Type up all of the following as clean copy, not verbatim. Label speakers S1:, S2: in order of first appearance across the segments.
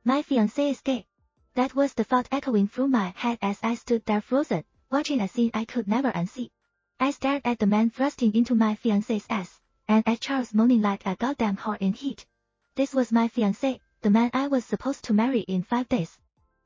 S1: My fiancé is gay. That was the thought echoing through my head as I stood there frozen, watching a scene I could never unsee. I stared at the man thrusting into my fiancé's ass, and at Charles moaning like a goddamn whore in heat. This was my fiancé, the man I was supposed to marry in 5 days.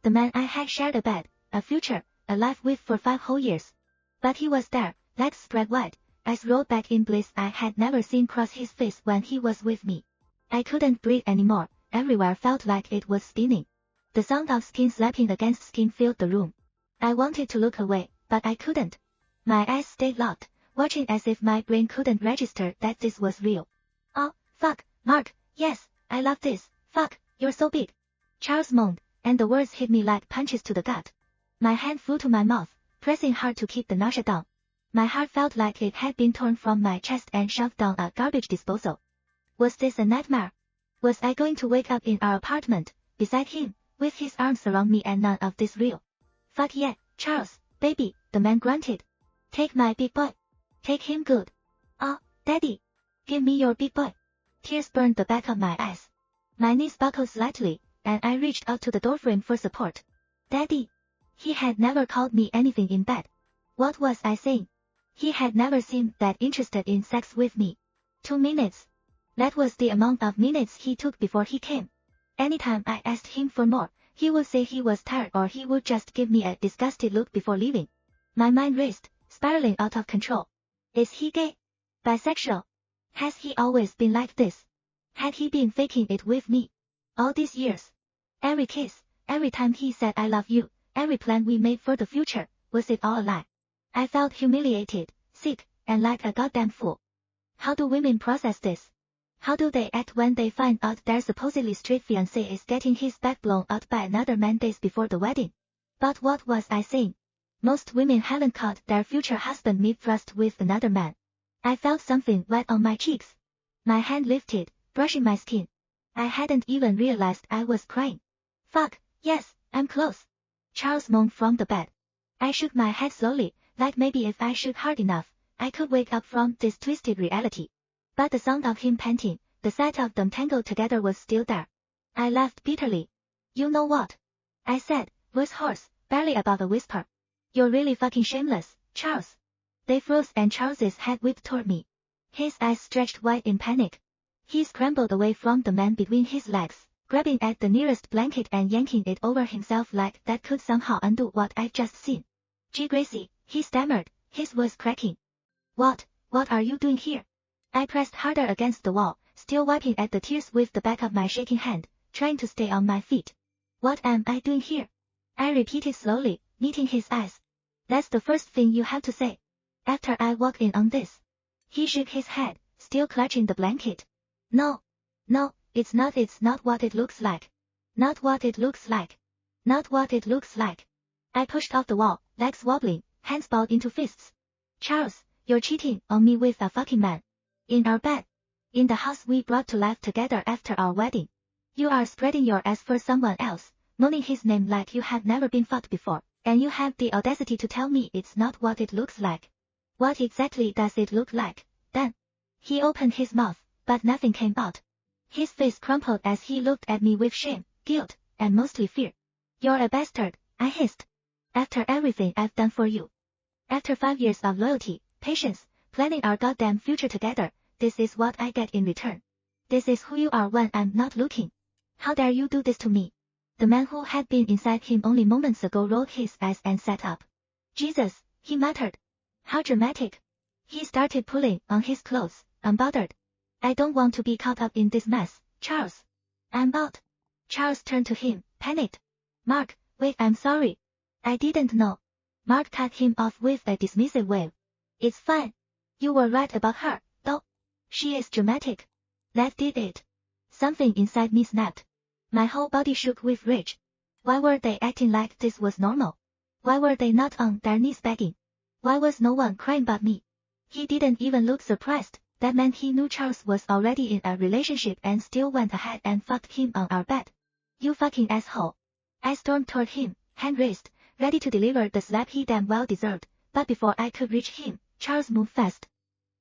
S1: The man I had shared a bed, a future, a life with for 5 whole years. But he was there, legs spread wide, eyes rolled back in bliss I had never seen cross his face when he was with me. I couldn't breathe anymore, everywhere felt like it was spinning. The sound of skin slapping against skin filled the room. I wanted to look away, but I couldn't. My eyes stayed locked, watching as if my brain couldn't register that this was real. Oh, fuck, Mark, yes, I love this, fuck, you're so big. Charles moaned, and the words hit me like punches to the gut. My hand flew to my mouth, pressing hard to keep the nausea down. My heart felt like it had been torn from my chest and shoved down a garbage disposal. Was this a nightmare? Was I going to wake up in our apartment, beside him, with his arms around me and none of this real? Fuck yeah, Charles, baby, the man grunted. Take my big boy. Take him good. Oh, daddy. Give me your big boy. Tears burned the back of my eyes. My knees buckled slightly, and I reached out to the doorframe for support. Daddy. He had never called me anything in bed. What was I saying? He had never seemed that interested in sex with me. 2 minutes. That was the amount of minutes he took before he came. Anytime I asked him for more, he would say he was tired or he would just give me a disgusted look before leaving. My mind raced, spiraling out of control. Is he gay? Bisexual? Has he always been like this? Had he been faking it with me? All these years? Every kiss, every time he said I love you, every plan we made for the future, was it all a lie? I felt humiliated, sick, and like a goddamn fool. How do women process this? How do they act when they find out their supposedly straight fiancé is getting his back blown out by another man days before the wedding? But what was I saying? Most women haven't caught their future husband mid-thrust with another man. I felt something wet on my cheeks. My hand lifted, brushing my skin. I hadn't even realized I was crying. Fuck, yes, I'm close. Charles moaned from the bed. I shook my head slowly, like maybe if I shook hard enough, I could wake up from this twisted reality. But the sound of him panting, the sight of them tangled together was still there. I laughed bitterly. You know what? I said, voice hoarse, barely above a whisper. You're really fucking shameless, Charles. They froze and Charles's head whipped toward me. His eyes stretched wide in panic. He scrambled away from the man between his legs, grabbing at the nearest blanket and yanking it over himself like that could somehow undo what I'd just seen. Gee Gracie, he stammered, his voice cracking. What are you doing here? I pressed harder against the wall, still wiping at the tears with the back of my shaking hand, trying to stay on my feet. What am I doing here? I repeated slowly, meeting his eyes. That's the first thing you have to say. After I walk in on this. He shook his head, still clutching the blanket. No, it's not what it looks like. Not what it looks like. Not what it looks like. I pushed off the wall, legs wobbling, hands balled into fists. Charles, you're cheating on me with a fucking man. In our bed. In the house we brought to life together after our wedding. You are spreading your ass for someone else, moaning his name like you have never been fucked before, and you have the audacity to tell me it's not what it looks like. What exactly does it look like, then? He opened his mouth, but nothing came out. His face crumpled as he looked at me with shame, guilt, and mostly fear. You're a bastard, I hissed. After everything I've done for you. After 5 years of loyalty, patience, planning our goddamn future together, this is what I get in return. This is who you are when I'm not looking. How dare you do this to me? The man who had been inside him only moments ago rolled his eyes and sat up. Jesus, he muttered. How dramatic. He started pulling on his clothes, unbothered. I don't want to be caught up in this mess, Charles. I'm out. Charles turned to him, panicked. Mark, wait, I'm sorry. I didn't know. Mark cut him off with a dismissive wave. It's fine. You were right about her, though. She is dramatic. That did it. Something inside me snapped. My whole body shook with rage. Why were they acting like this was normal? Why were they not on their knees begging? Why was no one crying but me? He didn't even look surprised. That meant he knew Charles was already in a relationship and still went ahead and fucked him on our bed. You fucking asshole. I stormed toward him, hand raised, ready to deliver the slap he damn well deserved, but before I could reach him, Charles moved fast.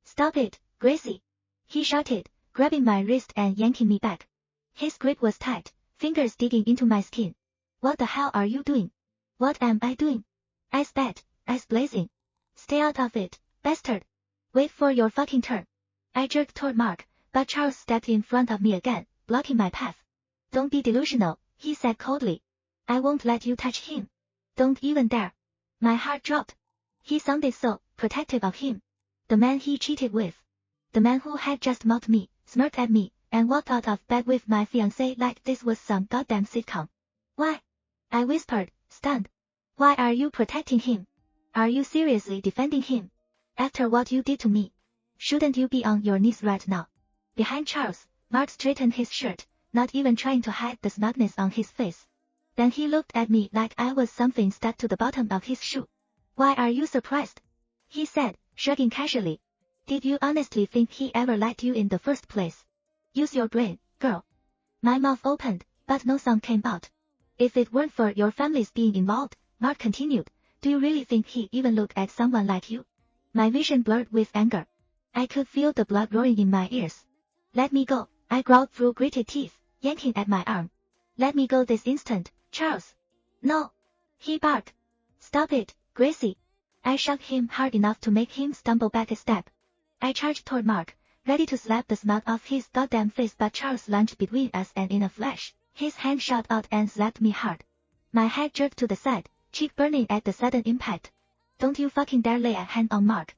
S1: Stop it, Gracie. He shouted, grabbing my wrist and yanking me back. His grip was tight, fingers digging into my skin. What the hell are you doing? What am I doing? I spat, eyes blazing. Stay out of it, bastard. Wait for your fucking turn. I jerked toward Mark, but Charles stepped in front of me again, blocking my path. Don't be delusional, he said coldly. I won't let you touch him. Don't even dare. My heart dropped. He sounded so protective of him. The man he cheated with. The man who had just mocked me, smirked at me, and walked out of bed with my fiancé like this was some goddamn sitcom. Why? I whispered, stunned. Why are you protecting him? Are you seriously defending him? After what you did to me? Shouldn't you be on your knees right now? Behind Charles, Mark straightened his shirt, not even trying to hide the smugness on his face. Then he looked at me like I was something stuck to the bottom of his shoe. Why are you surprised? He said, shrugging casually. Did you honestly think he ever liked you in the first place? Use your brain, girl. My mouth opened, but no sound came out. If it weren't for your family's being involved, Mark continued, do you really think he even looked at someone like you? My vision blurred with anger. I could feel the blood roaring in my ears. Let me go, I growled through gritted teeth, yanking at my arm. Let me go this instant, Charles. No. He barked. Stop it, Gracie. I shook him hard enough to make him stumble back a step. I charged toward Mark, ready to slap the smut off his goddamn face, but Charles lunged between us and in a flash, his hand shot out and slapped me hard. My head jerked to the side, cheek burning at the sudden impact. Don't you fucking dare lay a hand on Mark.